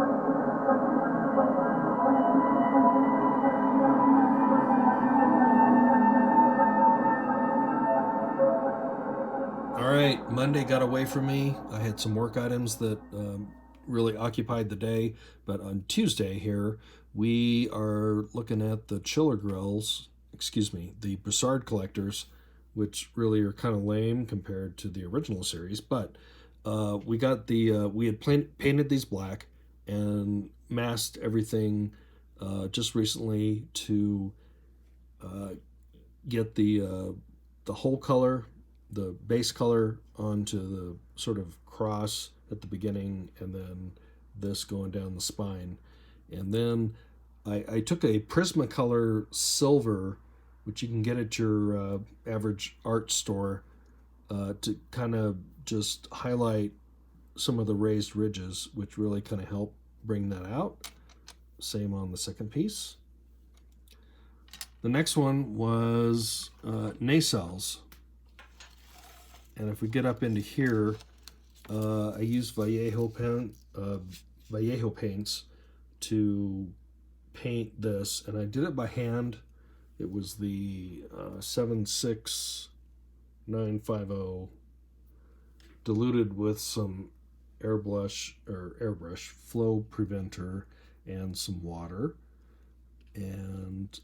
All right, Monday got away from me. I had some work items that really occupied the day, but on Tuesday here, we are looking at the chiller grills, excuse me, the Broussard collectors, which really are kind of lame compared to the original series. But we had painted these black and masked everything just recently to uh, get the whole color, the base color onto the sort of cross at the beginning, and then this going down the spine. And then I took a Prismacolor silver, which you can get at your average art store, to kind of just highlight some of the raised ridges, which really kind of help bring that out. Same on the second piece. The next one was nacelles. And if we get up into here, I used Vallejo paints to paint this, and I did it by hand. It was the 76950 diluted with some airbrush flow preventer and some water, and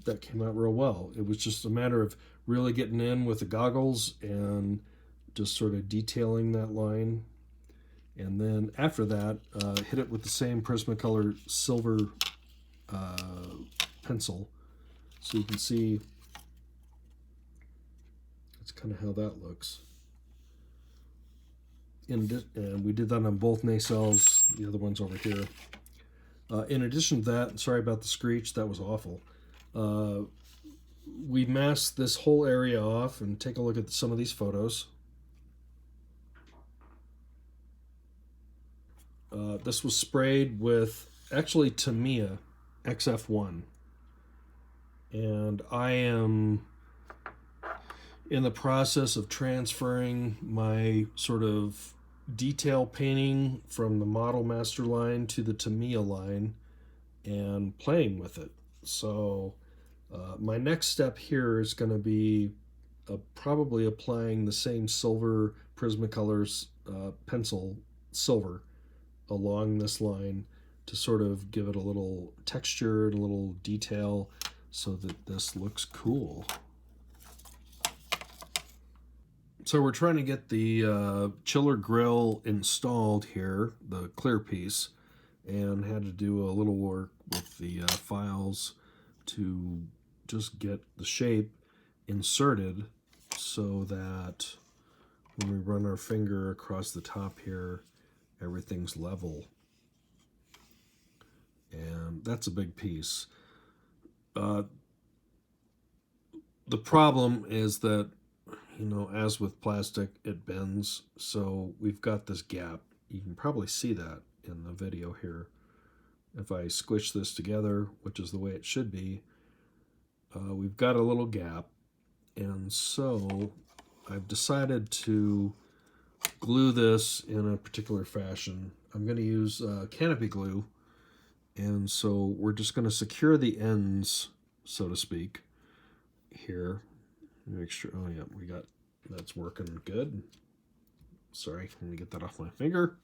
that came out real well. It was just a matter of really getting in with the goggles and just sort of detailing that line. And then after that, hit it with the same Prismacolor silver pencil. So you can see that's kind of how that looks. And we did that on both nacelles, the other one's over here. In addition to that, sorry about the screech, that was awful. We masked this whole area off, and take a look at some of these photos. This was sprayed with actually Tamiya XF1, and I am in the process of transferring my sort of detail painting from the Model Master line to the Tamiya line and playing with it. So my next step here is going to be probably applying the same silver Prismacolors pencil silver along this line to sort of give it a little texture and a little detail so that this looks cool. So we're trying to get the chiller grill installed here, the clear piece, and had to do a little work with the files to just get the shape inserted so that when we run our finger across the top here, everything's level. And that's a big piece. The problem is that, you know, as with plastic, it bends. So we've got this gap. You can probably see that in the video here. If I squish this together, which is the way it should be, we've got a little gap. And so I've decided to glue this in a particular fashion. I'm going to use canopy glue. And so we're just going to secure the ends, so to speak, here. Make sure, oh yeah, we got, that's working good. Sorry, let me get that off my finger.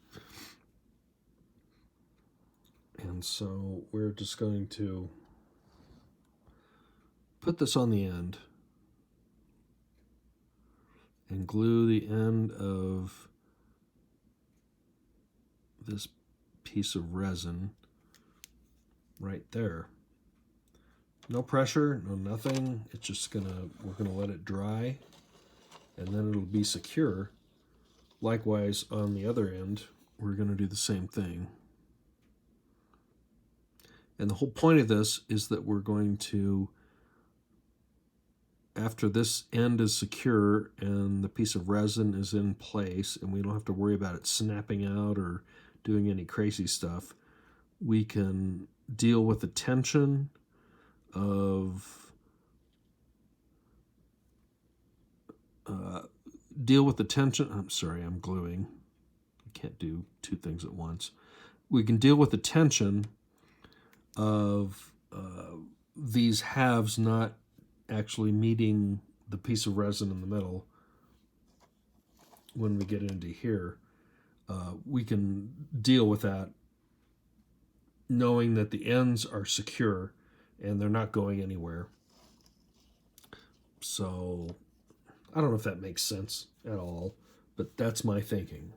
And so we're just going to put this on the end and glue the end of this piece of resin right there. No pressure, no nothing. It's just we're gonna let it dry, and then it'll be secure. Likewise, on the other end, we're gonna do the same thing. And the whole point of this is that we're going to, after this end is secure and the piece of resin is in place and we don't have to worry about it snapping out or doing any crazy stuff, we can deal with the tension of I'm sorry, I'm gluing. I can't do two things at once. we can deal with the tension of these halves not actually meeting the piece of resin in the middle. When we get into here, we can deal with that knowing that the ends are secure and they're not going anywhere. So I don't know if that makes sense at all, but that's my thinking.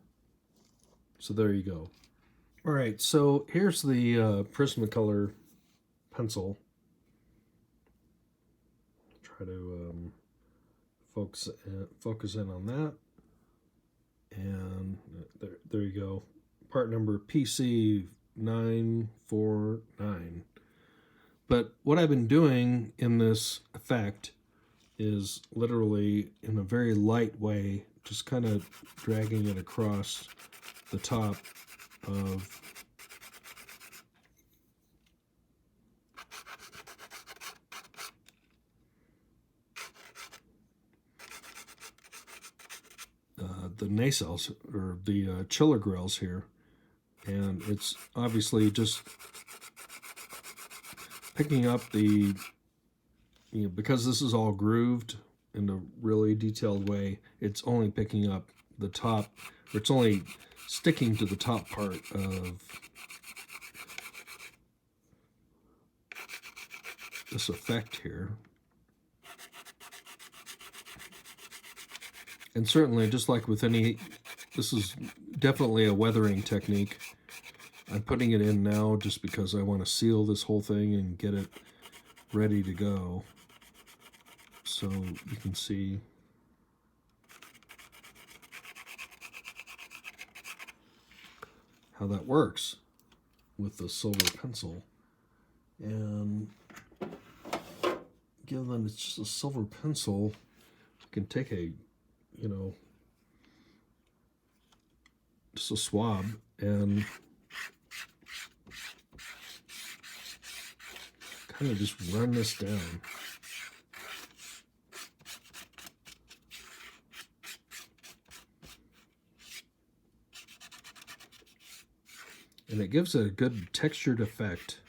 So there you go. All right, so here's the Prismacolor pencil. Try to focus in on that. And there you go. Part number PC949. But what I've been doing in this effect is literally in a very light way, just kind of dragging it across the top of the nacelles, or the chiller grills here. And it's obviously just picking up the, because this is all grooved in a really detailed way, it's only picking up the top, or it's only sticking to the top part of this effect here. And certainly, just like with any, this is definitely a weathering technique. I'm putting it in now just because I want to seal this whole thing and get it ready to go. So you can see how that works with the silver pencil. And given it's just a silver pencil, you can take a, just a swab and kind of just run this down. And it gives it a good textured effect.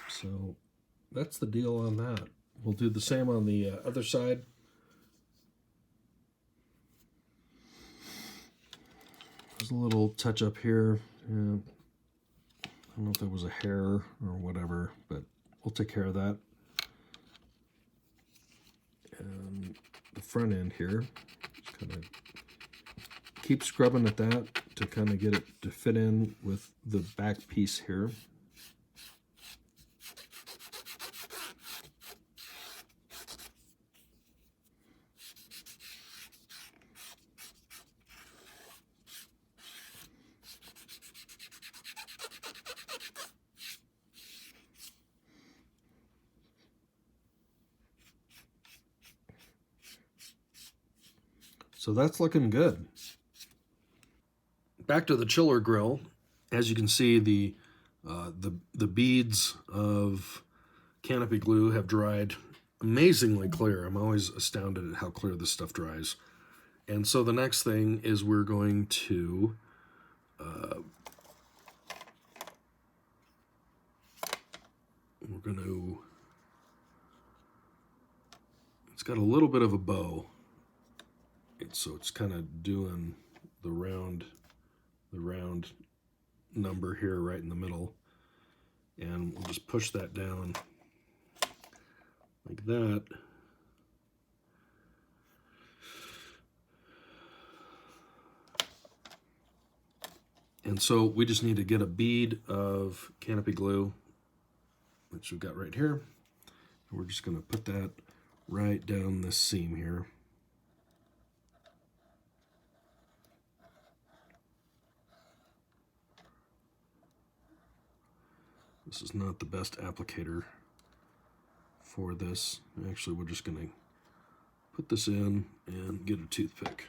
So that's the deal on that. We'll do the same on the other side. There's a little touch up here. I don't know if there was a hair or whatever, but we'll take care of that. And the front end here, just kind of keep scrubbing at that to kind of get it to fit in with the back piece here. So that's looking good. Back to the chiller grill. As you can see, the beads of canopy glue have dried amazingly clear. I'm always astounded at how clear this stuff dries. And so the next thing is we're going to it's got a little bit of a bow. So it's kind of doing the round number here right in the middle. And we'll just push that down like that. And so we just need to get a bead of canopy glue, which we've got right here. And we're just going to put that right down this seam here. This is not the best applicator for this. Actually, we're just going to put this in and get a toothpick.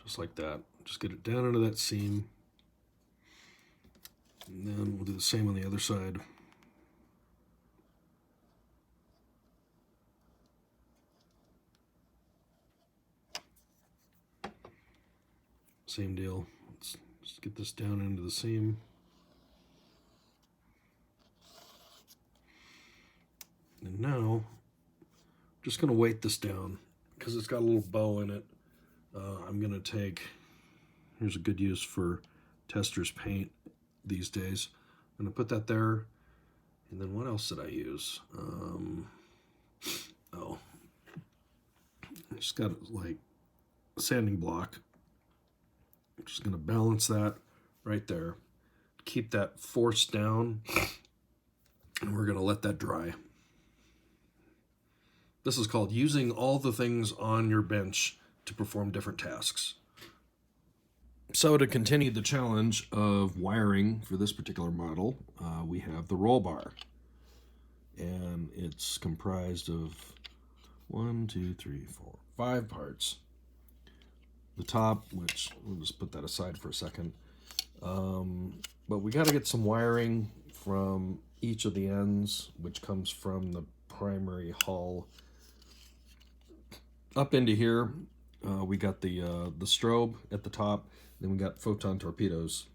just like that. Just get it down into that seam. And then we'll do the same on the other side. Same deal. Let's just get this down into the seam. And now, I'm just going to weight this down because it's got a little bow in it. I'm going to take, here's a good use for tester's paint these days. I'm going to put that there. And then what else did I use? I just got like a sanding block. I'm just going to balance that right there. Keep that force down. And we're going to let that dry. This is called using all the things on your bench to perform different tasks. So to continue the challenge of wiring for this particular model, we have the Rollbar. And it's comprised of 5 parts. The top, which we'll just put that aside for a second. But we got to get some wiring from each of the ends, which comes from the primary hull up into here. We got the strobe at the top. Then we got photon torpedoes.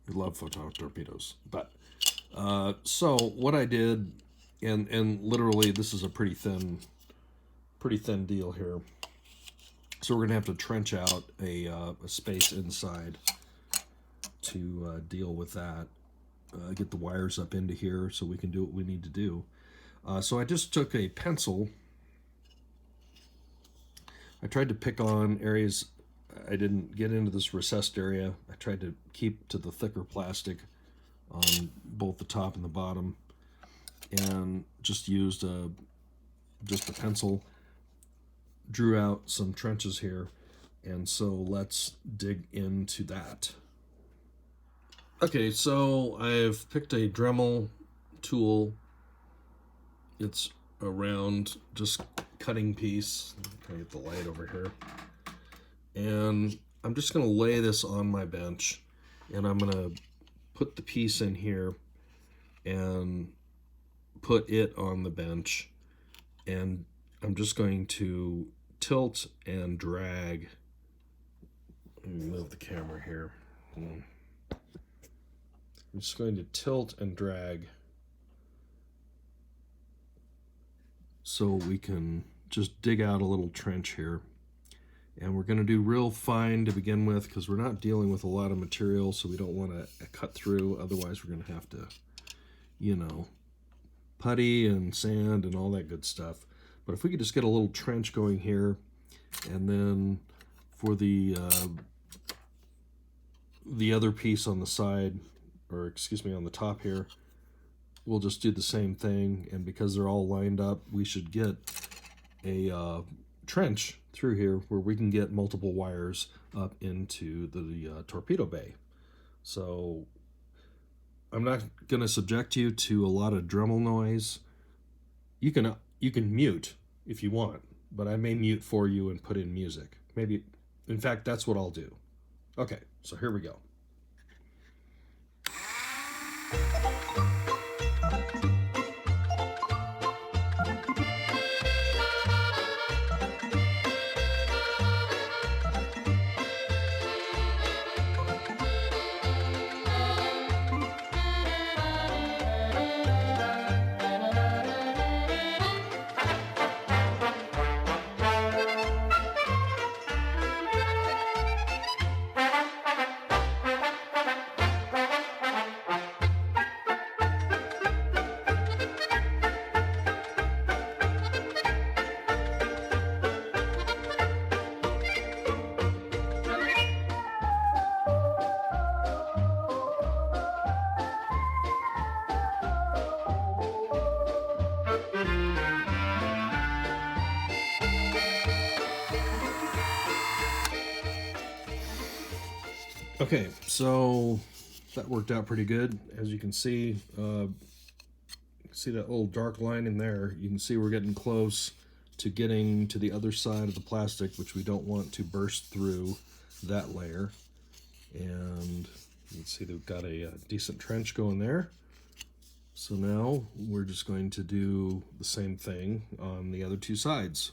We love photon torpedoes. But so what I did, and literally this is a pretty thin deal here. So we're gonna have to trench out a space inside to deal with that. Get the wires up into here so we can do what we need to do. So I just took a pencil. I tried to pick on areas. I didn't get into this recessed area. I tried to keep to the thicker plastic on both the top and the bottom, and just used just a pencil. Drew out some trenches here, and so let's dig into that. Okay, so I've picked a Dremel tool. It's a round, just cutting piece. Try to get the light over here. And I'm just going to lay this on my bench, and I'm going to put the piece in here and put it on the bench, and I'm just going to tilt and drag. Let me move the camera here. I'm just going to tilt and drag so we can just dig out a little trench here. And we're going to do real fine to begin with because we're not dealing with a lot of material, so we don't want to cut through. Otherwise, we're going to have to, putty and sand and all that good stuff. But if we could just get a little trench going here, and then for the other piece on the side, or excuse me, on the top here, we'll just do the same thing. And because they're all lined up, we should get a trench through here where we can get multiple wires up into the torpedo bay. So I'm not going to subject you to a lot of Dremel noise. You can mute if you want, but I may mute for you and put in music. Maybe, in fact, that's what I'll do. Okay, so here we go. Okay, so that worked out pretty good. As you can see that little dark line in there. You can see we're getting close to getting to the other side of the plastic, which we don't want to burst through that layer. And you can see they've got a decent trench going there. So now we're just going to do the same thing on the other two sides,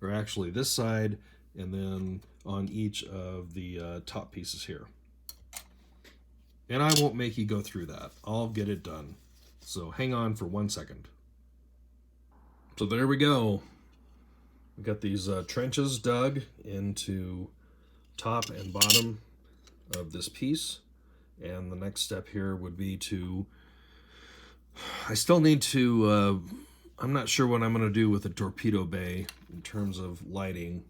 or actually this side, and then on each of the top pieces here. And I won't make you go through that. I'll get it done. So hang on for 1 second. So there we go. We got these trenches dug into top and bottom of this piece. And the next step here would be to, I still need to, I'm not sure what I'm going to do with the torpedo bay in terms of lighting,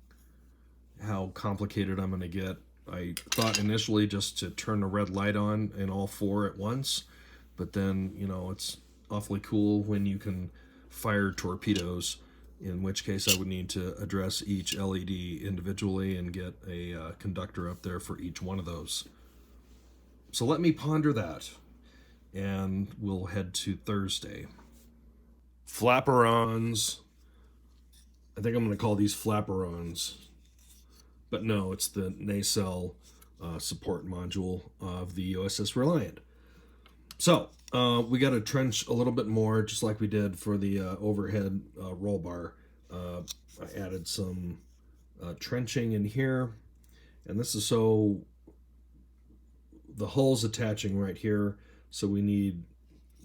how complicated I'm going to get. I thought initially just to turn the red light on in all four at once, but then, you know, it's awfully cool when you can fire torpedoes, in which case I would need to address each LED individually and get a conductor up there for each one of those. So let me ponder that, and we'll head to Thursday. Flapperons. I think I'm going to call these flapperons. But no, it's the nacelle support module of the USS Reliant. So we got to trench a little bit more, just like we did for the overhead roll bar. I added some trenching in here, and this is so the hull's attaching right here. So we need,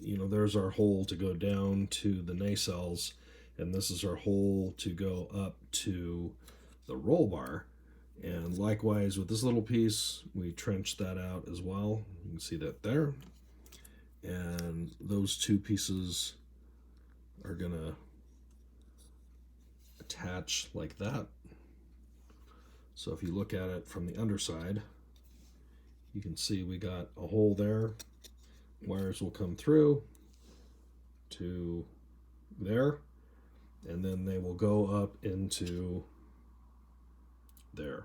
you know, there's our hole to go down to the nacelles, and this is our hole to go up to the roll bar. And likewise with this little piece, we trenched that out as well. You can see that there. And those two pieces are gonna attach like that. So if you look at it from the underside, you can see we got a hole there. Wires will come through to there, and then they will go up into there.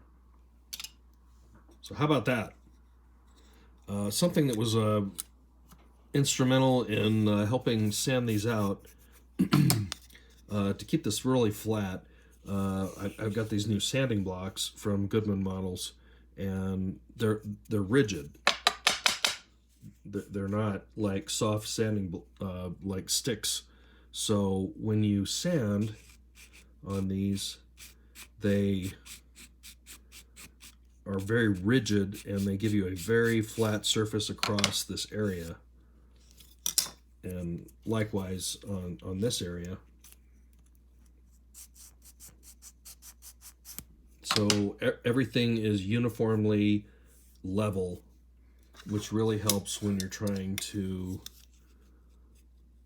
So how about that? Something that was instrumental in helping sand these out to keep this really flat. I've got these new sanding blocks from Goodman Models, and they're rigid. They're not like soft sanding like sticks. So when you sand on these, they are very rigid, and they give you a very flat surface across this area. And likewise on this area. So everything is uniformly level, which really helps when you're trying to,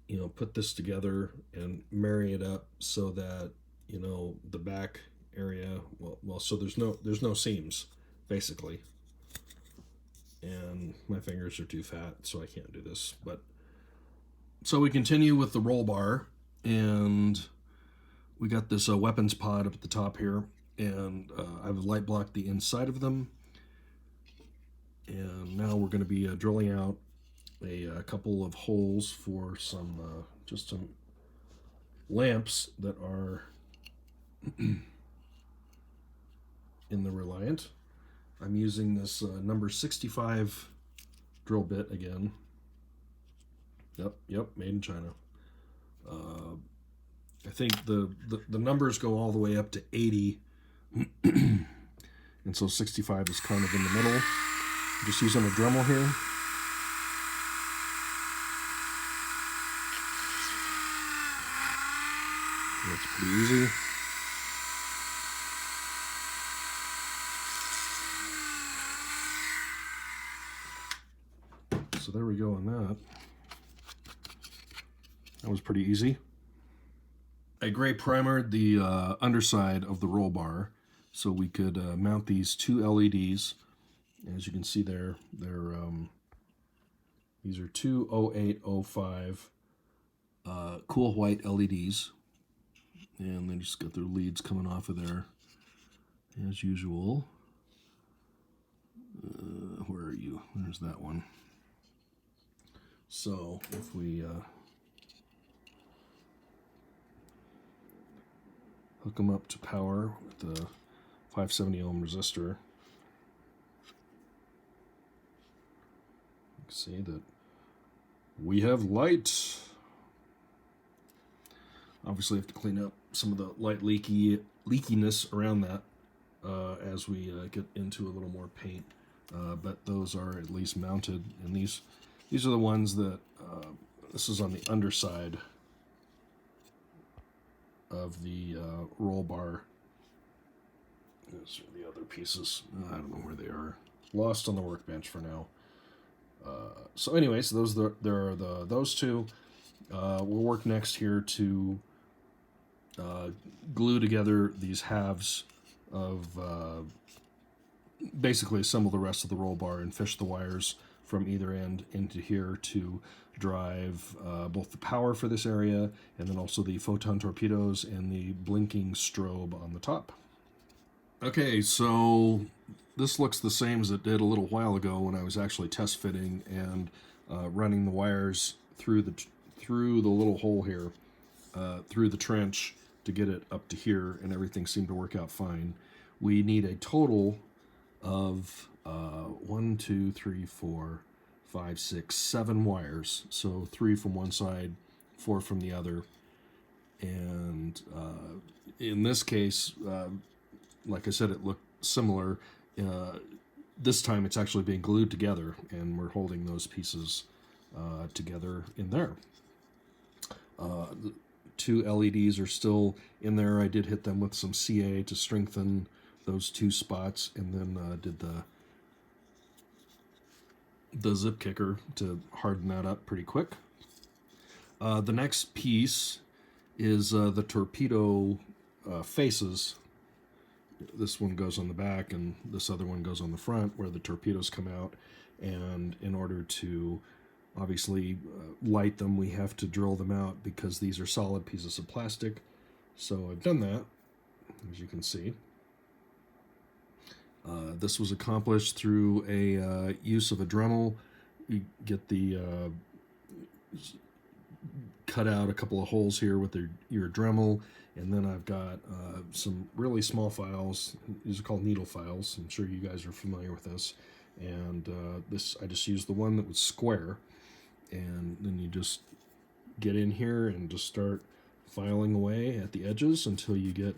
you know, put this together and marry it up so that, you know, the back area, well, so there's no seams, basically. And my fingers are too fat, so I can't do this. But so we continue with the roll bar, and we got this weapons pod up at the top here, and I've light blocked the inside of them. And now we're going to be drilling out a couple of holes for some just some lamps that are in the Reliant. I'm using this number 65 drill bit again. Yep, made in China. I think the numbers go all the way up to 80, and so 65 is kind of in the middle. I'm just using a Dremel here. That's pretty easy. So there we go on that. That was pretty easy. I gray primered the underside of the roll bar so we could mount these two LEDs. As you can see there, these are two 0805 cool white LEDs, and they just got their leads coming off of there as usual. Where are you? There's that one. So if we hook them up to power with the 570 ohm resistor. You can see that we have light. Obviously, I have to clean up some of the light leakiness around that as we get into a little more paint. But those are at least mounted, and these are the ones that this is on the underside of the roll bar. Those are the other pieces. I don't know where they are. Lost on the workbench for now. So anyways, those are those two. We'll work next here to glue together these halves of basically assemble the rest of the roll bar and fish the wires from either end into here to drive both the power for this area and then also the photon torpedoes and the blinking strobe on the top. Okay, so this looks the same as it did a little while ago when I was actually test fitting and running the wires through the little hole here, through the trench to get it up to here, and everything seemed to work out fine. We need a total of 1, 2, 3, 4, 5, 6, 7 wires. So 3 from one side, 4 from the other. And in this case, like I said, it looked similar. This time it's actually being glued together, and we're holding those pieces together in there. The 2 LEDs are still in there. I did hit them with some CA to strengthen those 2 spots, and then did the zip kicker to harden that up pretty quick. The next piece is the torpedo faces. This one goes on the back and this other one goes on the front where the torpedoes come out, and in order to obviously light them, we have to drill them out because these are solid pieces of plastic. So I've done that, as you can see. This was accomplished through a use of a Dremel. You get the cut out a couple of holes here with your Dremel, and then I've got some really small files. These are called needle files. I'm sure you guys are familiar with this. And I just used the one that was square, and then you just get in here and just start filing away at the edges until you get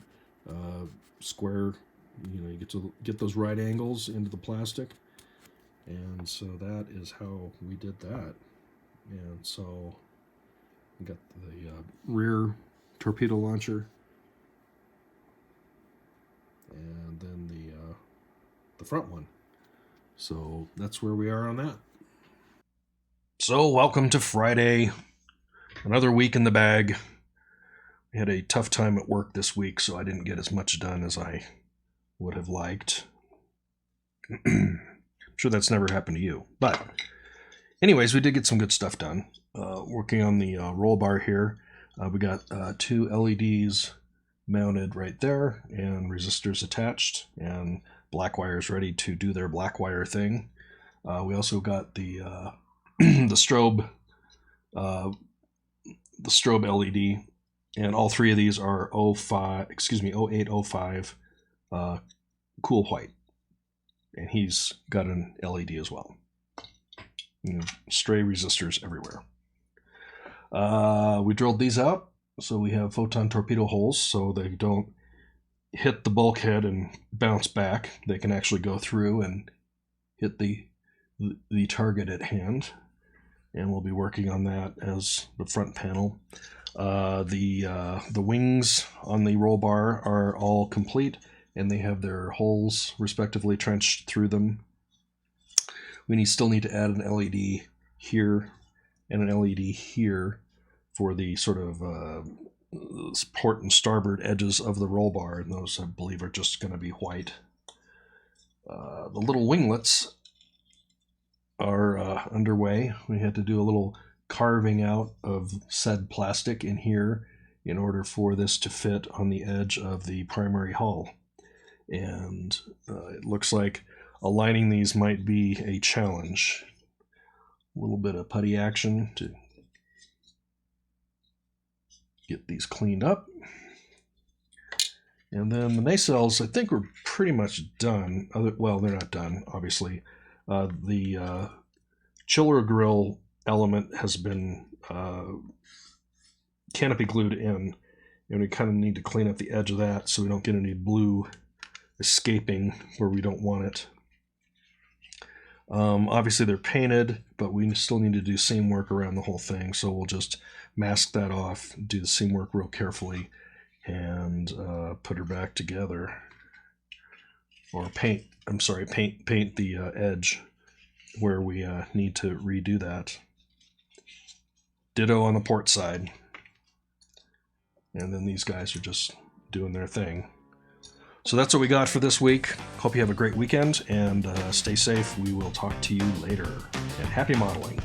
square. You get to get those right angles into the plastic, and so that is how we did that. And so we got the rear torpedo launcher, and then the front one. So that's where we are on that. So welcome to Friday, another week in the bag. We had a tough time at work this week, so I didn't get as much done as I would have liked. I'm sure that's never happened to you. But anyways, we did get some good stuff done. Working on the roll bar here. We got 2 LEDs mounted right there and resistors attached, and black wires ready to do their black wire thing. We also got the the strobe LED, and all 3 of these are 0805 cool white, and he's got an LED as well. Stray resistors everywhere. We drilled these out so we have photon torpedo holes so they don't hit the bulkhead and bounce back. They can actually go through and hit the target at hand, and we'll be working on that as the front panel. The wings on the roll bar are all complete, and they have their holes respectively trenched through them. We still need to add an LED here and an LED here for the sort of port and starboard edges of the roll bar, and those I believe are just going to be white. The little winglets are underway. We had to do a little carving out of said plastic in here in order for this to fit on the edge of the primary hull. And it looks like aligning these might be a challenge. A little bit of putty action to get these cleaned up. And then the nacelles, I think we're pretty much done. Well, they're not done, obviously. The chiller grill element has been canopy glued in, and we kind of need to clean up the edge of that so we don't get any blue escaping where we don't want it. Obviously they're painted, but we still need to do seam work around the whole thing, so we'll just mask that off, do the seam work real carefully, and put her back together. Or paint the edge where we need to redo that. Ditto on the port side. And then these guys are just doing their thing. So that's what we got for this week. Hope you have a great weekend, and stay safe. We will talk to you later. And happy modeling.